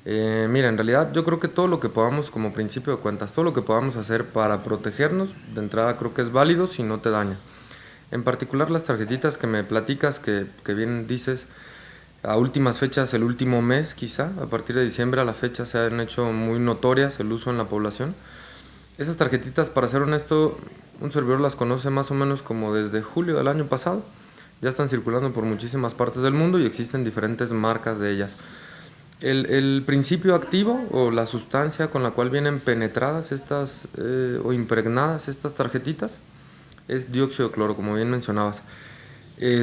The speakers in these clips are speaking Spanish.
Mira, en realidad yo creo que todo lo que podamos, como principio de cuentas, todo lo que podamos hacer para protegernos, de entrada creo que es válido si no te daña. En particular las tarjetitas que me platicas, que bien dices, a últimas fechas, el último mes quizá, a partir de diciembre a la fecha se han hecho muy notorias el uso en la población. Esas tarjetitas, para ser honesto, un servidor las conoce más o menos como desde julio del año pasado. Ya están circulando por muchísimas partes del mundo y existen diferentes marcas de ellas. El principio activo o la sustancia con la cual vienen penetradas estas o impregnadas estas tarjetitas es dióxido de cloro, como bien mencionabas.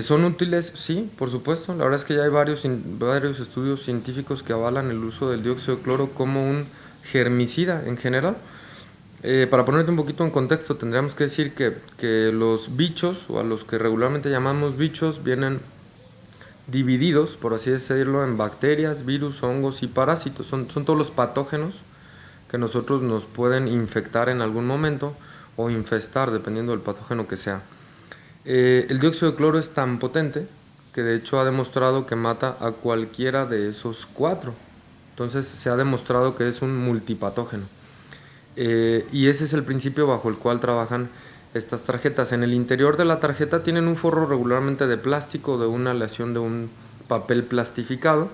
¿Son útiles? Sí, por supuesto. La verdad es que ya hay varios estudios científicos que avalan el uso del dióxido de cloro como un germicida en general. Para ponerte un poquito en contexto, tendríamos que decir que los bichos, o a los que regularmente llamamos bichos, vienen divididos, por así decirlo, en bacterias, virus, hongos y parásitos. Son todos los patógenos que nosotros nos pueden infectar en algún momento o infestar, dependiendo del patógeno que sea. El dióxido de cloro es tan potente que de hecho ha demostrado que mata a cualquiera de esos cuatro. Entonces se ha demostrado que es un multipatógeno. Y ese es el principio bajo el cual trabajan estas tarjetas. En el interior de la tarjeta tienen un forro regularmente de plástico, de una aleación de un papel plastificado,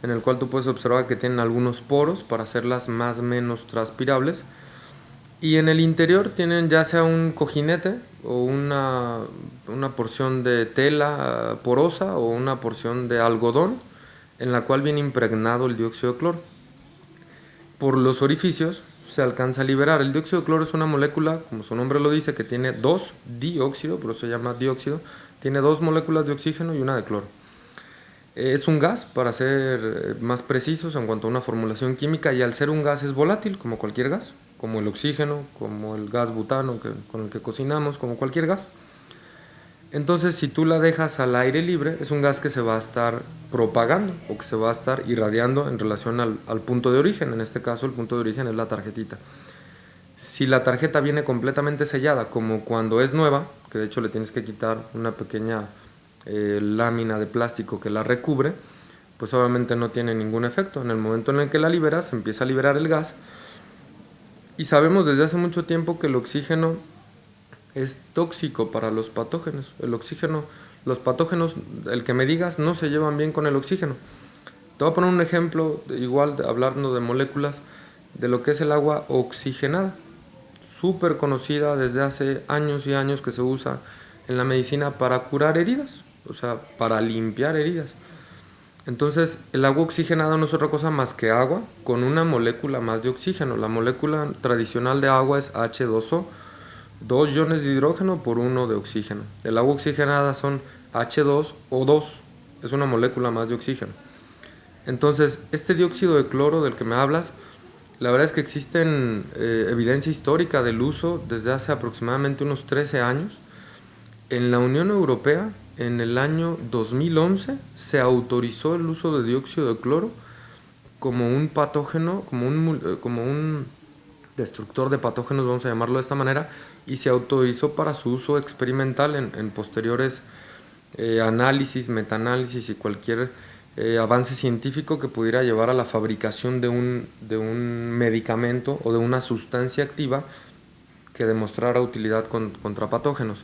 en el cual tú puedes observar que tienen algunos poros para hacerlas más o menos transpirables. Y en el interior tienen ya sea un cojinete o una porción de tela porosa o una porción de algodón en la cual viene impregnado el dióxido de cloro. Por los orificios se alcanza a liberar. El dióxido de cloro es una molécula, como su nombre lo dice, que tiene dos dióxido, por eso se llama dióxido, tiene dos moléculas de oxígeno y una de cloro. Es un gas, para ser más precisos en cuanto a una formulación química, y al ser un gas es volátil, como cualquier gas, como el oxígeno, como el gas butano con el que cocinamos, como cualquier gas. Entonces, si tú la dejas al aire libre, es un gas que se va a estar propagando o que se va a estar irradiando en relación al punto de origen. En este caso, el punto de origen es la tarjetita. Si la tarjeta viene completamente sellada, como cuando es nueva, que de hecho le tienes que quitar una pequeña lámina de plástico que la recubre, pues obviamente no tiene ningún efecto. En el momento en el que la liberas, se empieza a liberar el gas. Y sabemos desde hace mucho tiempo que el oxígeno es tóxico para los patógenos. El oxígeno, los patógenos, el que me digas, no se llevan bien con el oxígeno. Te voy a poner un ejemplo, igual hablando de moléculas, de lo que es el agua oxigenada, súper conocida desde hace años y años, que se usa en la medicina para curar heridas, o sea, para limpiar heridas. Entonces, el agua oxigenada no es otra cosa más que agua con una molécula más de oxígeno. La molécula tradicional de agua es H2O, dos iones de hidrógeno por uno de oxígeno. El agua oxigenada son H2O2, es una molécula más de oxígeno. Entonces, este dióxido de cloro del que me hablas, la verdad es que existen evidencia histórica del uso desde hace aproximadamente unos 13 años. En la Unión Europea, en el año 2011, se autorizó el uso de dióxido de cloro como un patógeno, como un destructor de patógenos, vamos a llamarlo de esta manera, y se autorizó para su uso experimental en posteriores análisis, metaanálisis y cualquier avance científico que pudiera llevar a la fabricación de un medicamento o de una sustancia activa que demostrara utilidad contra patógenos.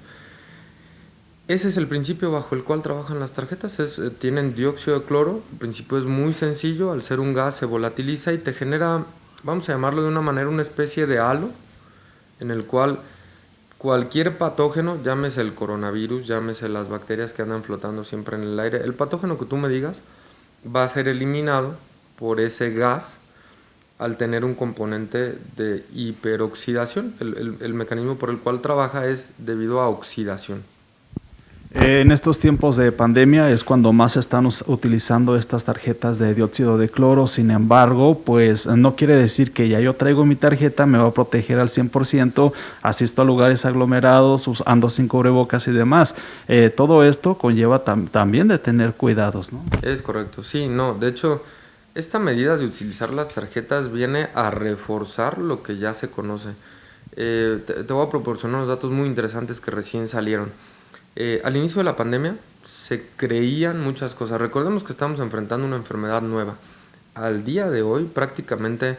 Ese es el principio bajo el cual trabajan las tarjetas, tienen dióxido de cloro. El principio es muy sencillo, al ser un gas se volatiliza y te genera, vamos a llamarlo de una manera, una especie de halo en el cual cualquier patógeno, llámese el coronavirus, llámese las bacterias que andan flotando siempre en el aire, el patógeno que tú me digas va a ser eliminado por ese gas al tener un componente de hiperoxidación. El mecanismo por el cual trabaja es debido a oxidación. En estos tiempos de pandemia es cuando más se están utilizando estas tarjetas de dióxido de cloro. Sin embargo, pues no quiere decir que ya yo traigo mi tarjeta, me va a proteger al 100%, asisto a lugares aglomerados, ando sin cubrebocas y demás. Todo esto conlleva también de tener cuidados, ¿no? Es correcto, sí, no. De hecho, esta medida de utilizar las tarjetas viene a reforzar lo que ya se conoce. Te voy a proporcionar unos datos muy interesantes que recién salieron. Al inicio de la pandemia se creían muchas cosas. Recordemos que estamos enfrentando una enfermedad nueva. al día de hoy, prácticamente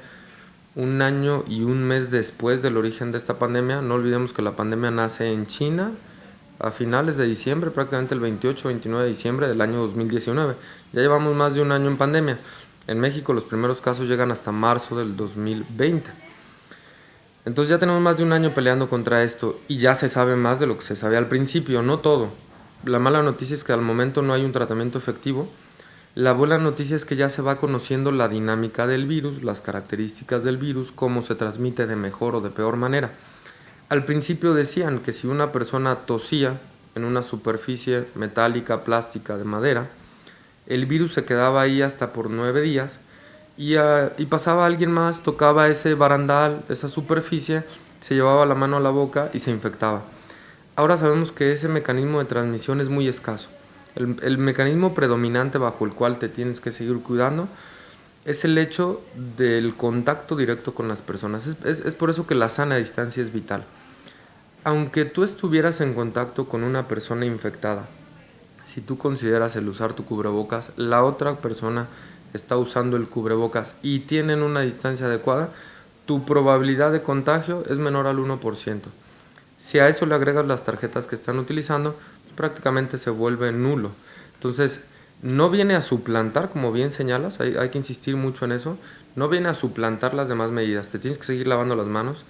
un año y un mes después del origen de esta pandemia, no olvidemos que la pandemia nace en China a finales de diciembre, prácticamente el 28-29 de diciembre del año 2019. Ya llevamos más de un año en pandemia. En México los primeros casos llegan hasta marzo del 2020. Entonces ya tenemos más de un año peleando contra esto y ya se sabe más de lo que se sabía al principio, no todo. La mala noticia es que al momento no hay un tratamiento efectivo. La buena noticia es que ya se va conociendo la dinámica del virus, las características del virus, cómo se transmite de mejor o de peor manera. Al principio decían que si una persona tosía en una superficie metálica, plástica, de madera, el virus se quedaba ahí hasta por 9 días y pasaba alguien más, tocaba ese barandal, esa superficie, se llevaba la mano a la boca y se infectaba. Ahora sabemos que ese mecanismo de transmisión es muy escaso. El mecanismo predominante bajo el cual te tienes que seguir cuidando es el hecho del contacto directo con las personas. Es por eso que la sana distancia es vital. Aunque tú estuvieras en contacto con una persona infectada, si tú consideras el usar tu cubrebocas, la otra persona está usando el cubrebocas y tienen una distancia adecuada, tu probabilidad de contagio es menor al 1%. Si a eso le agregas las tarjetas que están utilizando, prácticamente se vuelve nulo. Entonces, no viene a suplantar, como bien señalas, hay que insistir mucho en eso, no viene a suplantar las demás medidas. Te tienes que seguir lavando las manos,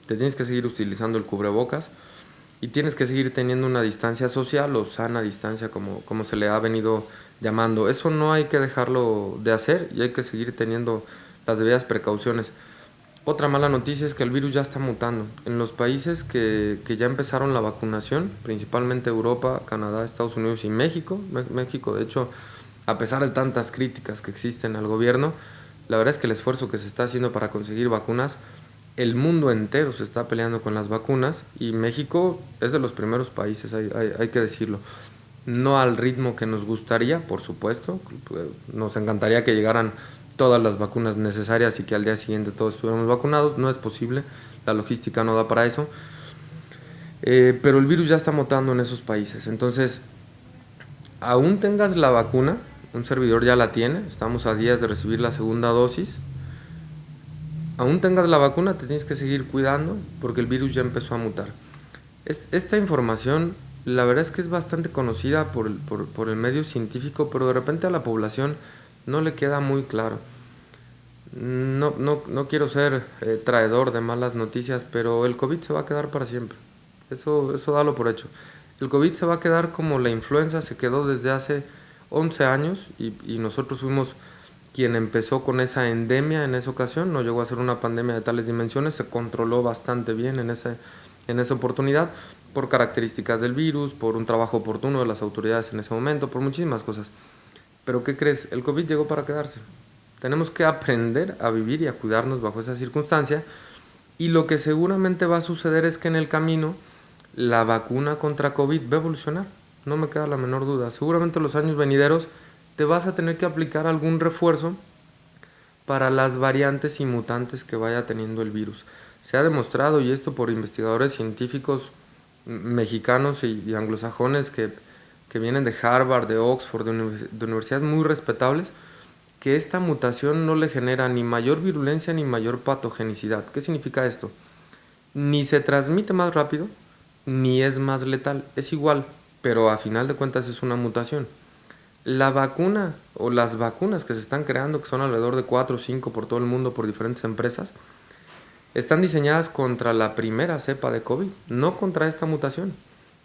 te tienes que seguir utilizando el cubrebocas y tienes que seguir teniendo una distancia social o sana distancia, como se le ha venido llamando. Eso no hay que dejarlo de hacer y hay que seguir teniendo las debidas precauciones. Otra mala noticia es que el virus ya está mutando. En los países que ya empezaron la vacunación, principalmente Europa, Canadá, Estados Unidos y México, México de hecho, a pesar de tantas críticas que existen al gobierno, la verdad es que el esfuerzo que se está haciendo para conseguir vacunas, el mundo entero se está peleando con las vacunas y México es de los primeros países, hay que decirlo. No al ritmo que nos gustaría, por supuesto, nos encantaría que llegaran todas las vacunas necesarias y que al día siguiente todos estuviéramos vacunados, no es posible, la logística no da para eso, pero el virus ya está mutando en esos países, entonces, aún tengas la vacuna, un servidor ya la tiene, estamos a días de recibir la segunda dosis, aún tengas la vacuna te tienes que seguir cuidando porque el virus ya empezó a mutar. Esta información la verdad es que es bastante conocida por el medio científico, pero de repente a la población no le queda muy claro. No quiero ser traidor de malas noticias, pero el COVID se va a quedar para siempre. Eso dalo por hecho. El COVID se va a quedar como la influenza se quedó desde hace 11 años y nosotros fuimos quien empezó con esa endemia en esa ocasión. No llegó a ser una pandemia de tales dimensiones, se controló bastante bien en esa oportunidad por características del virus, por un trabajo oportuno de las autoridades en ese momento, por muchísimas cosas. Pero ¿qué crees? El COVID llegó para quedarse. Tenemos que aprender a vivir y a cuidarnos bajo esa circunstancia y lo que seguramente va a suceder es que en el camino la vacuna contra COVID va a evolucionar, no me queda la menor duda. Seguramente en los años venideros te vas a tener que aplicar algún refuerzo para las variantes y mutantes que vaya teniendo el virus. Se ha demostrado, y esto por investigadores científicos mexicanos y anglosajones que vienen de Harvard, de Oxford, de universidades muy respetables, que esta mutación no le genera ni mayor virulencia ni mayor patogenicidad. ¿Qué significa esto? Ni se transmite más rápido, ni es más letal. Es igual, pero a final de cuentas es una mutación. La vacuna o las vacunas que se están creando, que son alrededor de 4 o 5 por todo el mundo por diferentes empresas, están diseñadas contra la primera cepa de COVID, no contra esta mutación.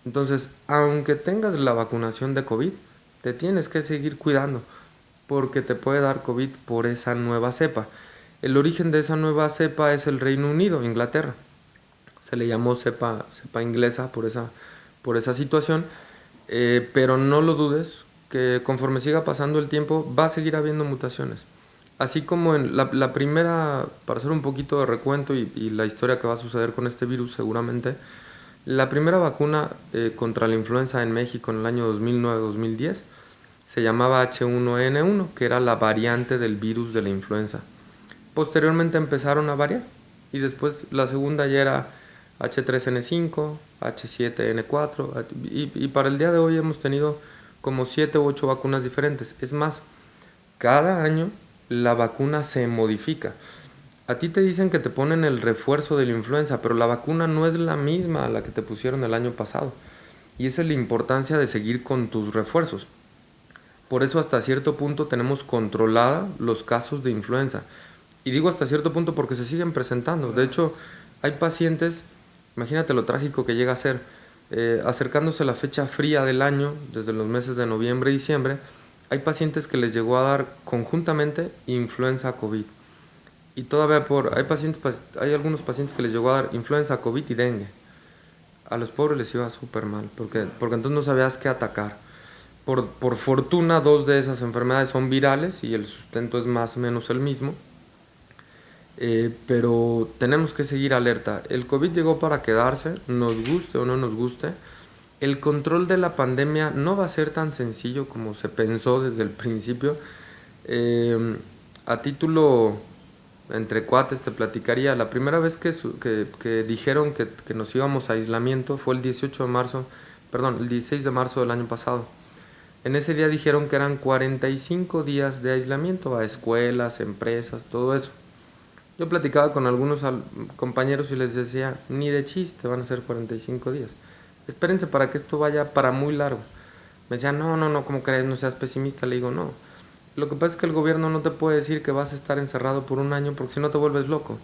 Entonces, aunque tengas la vacunación de COVID, te tienes que seguir cuidando porque te puede dar COVID por esa nueva cepa. El origen de esa nueva cepa es el Reino Unido, Inglaterra. Se le llamó cepa inglesa por esa situación, pero no lo dudes que conforme siga pasando el tiempo va a seguir habiendo mutaciones. Así como en la primera, para hacer un poquito de recuento y la historia que va a suceder con este virus seguramente, la primera vacuna contra la influenza en México en el año 2009-2010 se llamaba H1N1, que era la variante del virus de la influenza. Posteriormente empezaron a variar y después la segunda ya era H3N5, H7N4 y para el día de hoy hemos tenido como 7 u 8 vacunas diferentes. Es más, cada año la vacuna se modifica. A ti te dicen que te ponen el refuerzo de la influenza, pero la vacuna no es la misma a la que te pusieron el año pasado. Y esa es la importancia de seguir con tus refuerzos. Por eso hasta cierto punto tenemos controlada los casos de influenza. Y digo hasta cierto punto porque se siguen presentando. De hecho, hay pacientes, imagínate lo trágico que llega a ser, acercándose la fecha fría del año, desde los meses de noviembre y diciembre, hay pacientes que les llegó a dar conjuntamente influenza COVID. Y todavía hay algunos pacientes que les llegó a dar influenza, COVID y dengue. A los pobres les iba súper mal, porque entonces no sabías qué atacar. Por fortuna, dos de esas enfermedades son virales y el sustento es más o menos el mismo. Pero tenemos que seguir alerta. El COVID llegó para quedarse, nos guste o no nos guste. El control de la pandemia no va a ser tan sencillo como se pensó desde el principio. A título entre cuates te platicaría, la primera vez que dijeron que nos íbamos a aislamiento fue el 18 de marzo, perdón, el 16 de marzo del año pasado. En ese día dijeron que eran 45 días de aislamiento a escuelas, empresas, todo eso. Yo platicaba con algunos compañeros y les decía, ni de chiste van a ser 45 días. Espérense para que esto vaya para muy largo. Me decían, no, ¿cómo crees? No seas pesimista. Le digo, no. Lo que pasa es que el gobierno no te puede decir que vas a estar encerrado por un año porque si no te vuelves loco.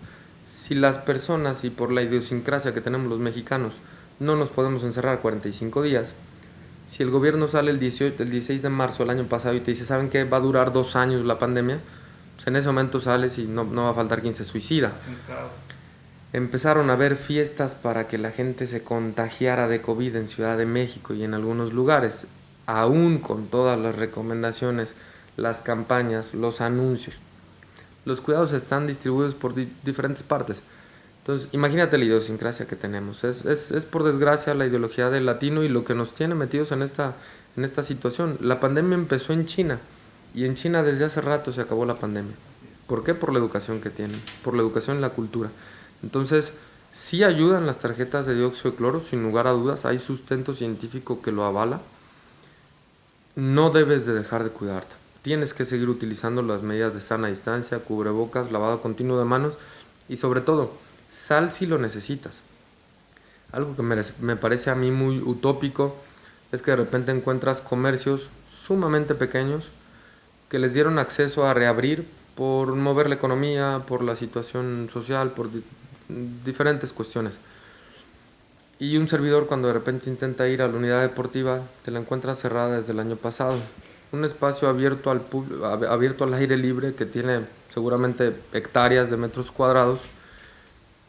Si las personas y por la idiosincrasia que tenemos los mexicanos no nos podemos encerrar 45 días, si el gobierno sale el 16 de marzo del año pasado y te dice, ¿saben qué? Va a durar 2 años la pandemia, pues en ese momento sales y no va a faltar quien se suicida. Empezaron a haber fiestas para que la gente se contagiara de COVID en Ciudad de México y en algunos lugares, aún con todas las recomendaciones, las campañas, los anuncios. Los cuidados están distribuidos por diferentes partes. Entonces, imagínate la idiosincrasia que tenemos. Es por desgracia la ideología del latino y lo que nos tiene metidos en esta situación. La pandemia empezó en China y en China desde hace rato se acabó la pandemia. ¿Por qué? Por la educación que tienen, por la educación y la cultura. Entonces, sí ayudan las tarjetas de dióxido de cloro, sin lugar a dudas, hay sustento científico que lo avala. No debes de dejar de cuidarte. Tienes que seguir utilizando las medidas de sana distancia, cubrebocas, lavado continuo de manos y sobre todo, sal si lo necesitas. Algo que me parece a mí muy utópico es que de repente encuentras comercios sumamente pequeños que les dieron acceso a reabrir por mover la economía, por la situación social, por diferentes cuestiones. Y un servidor cuando de repente intenta ir a la unidad deportiva, te la encuentra cerrada desde el año pasado. Un espacio abierto al aire libre que tiene seguramente hectáreas de metros cuadrados.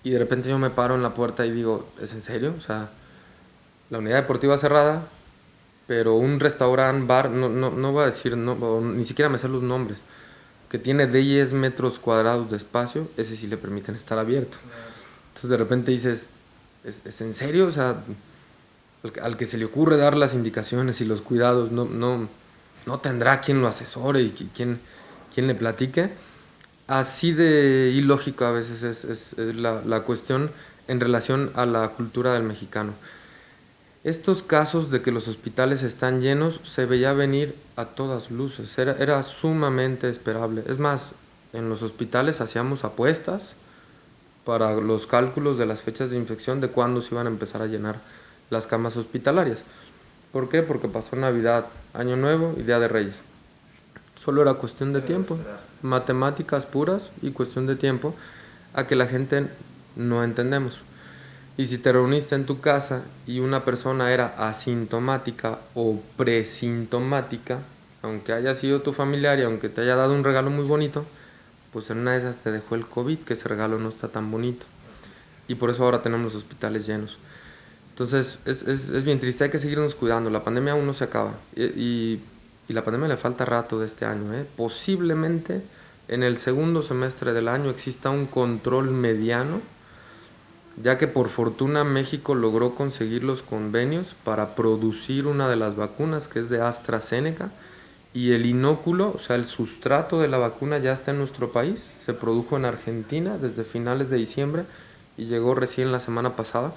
Y de repente yo me paro en la puerta y digo, ¿es en serio? O sea, la unidad deportiva cerrada, pero un restaurante, bar, no voy a decir, ni siquiera me sé los nombres, que tiene 10 metros cuadrados de espacio, ese sí le permiten estar abierto. Entonces de repente dices, ¿es en serio? O sea, al que se le ocurre dar las indicaciones y los cuidados, no tendrá quien lo asesore y quien le platique. Así de ilógico a veces es la cuestión en relación a la cultura del mexicano. Estos casos de que los hospitales están llenos se veía venir a todas luces, era sumamente esperable. Es más, en los hospitales hacíamos apuestas para los cálculos de las fechas de infección de cuándo se iban a empezar a llenar las camas hospitalarias. ¿Por qué? Porque pasó Navidad, Año Nuevo y Día de Reyes. Solo era cuestión de tiempo, matemáticas puras y cuestión de tiempo a que la gente no entendemos. Y si te reuniste en tu casa y una persona era asintomática o presintomática, aunque haya sido tu familiar y aunque te haya dado un regalo muy bonito, pues en una de esas te dejó el COVID, que ese regalo no está tan bonito. Y por eso ahora tenemos los hospitales llenos. Entonces es bien triste, hay que seguirnos cuidando, la pandemia aún no se acaba. Y la pandemia le falta rato de este año. Posiblemente en el segundo semestre del año exista un control mediano, ya que por fortuna México logró conseguir los convenios para producir una de las vacunas, que es de AstraZeneca, y el inóculo, o sea, el sustrato de la vacuna ya está en nuestro país, se produjo en Argentina desde finales de diciembre y llegó recién la semana pasada.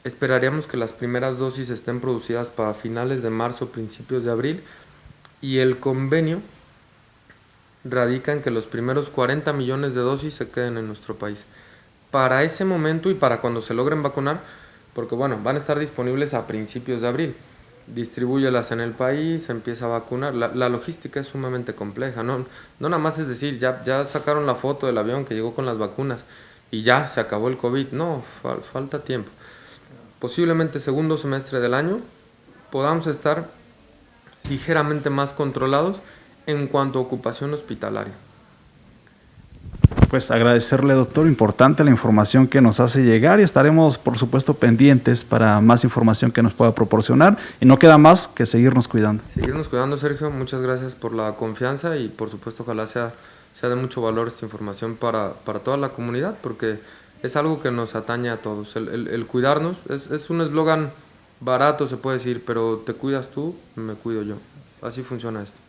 Esperaríamos que las primeras dosis estén producidas para finales de marzo, principios de abril, y el convenio radica en que los primeros 40 millones de dosis se queden en nuestro país. Para ese momento y para cuando se logren vacunar, porque bueno, van a estar disponibles a principios de abril. Distribúyelas en el país, se empieza a vacunar. La logística es sumamente compleja, no nada más es decir, ya sacaron la foto del avión que llegó con las vacunas y ya se acabó el COVID. No, falta tiempo. Posiblemente segundo semestre del año podamos estar ligeramente más controlados en cuanto a ocupación hospitalaria. Pues agradecerle, doctor, importante la información que nos hace llegar y estaremos, por supuesto, pendientes para más información que nos pueda proporcionar y no queda más que seguirnos cuidando. Seguirnos cuidando, Sergio, muchas gracias por la confianza y por supuesto ojalá sea de mucho valor esta información para toda la comunidad porque es algo que nos atañe a todos. El cuidarnos es un eslogan barato, se puede decir, pero te cuidas tú, me cuido yo. Así funciona esto.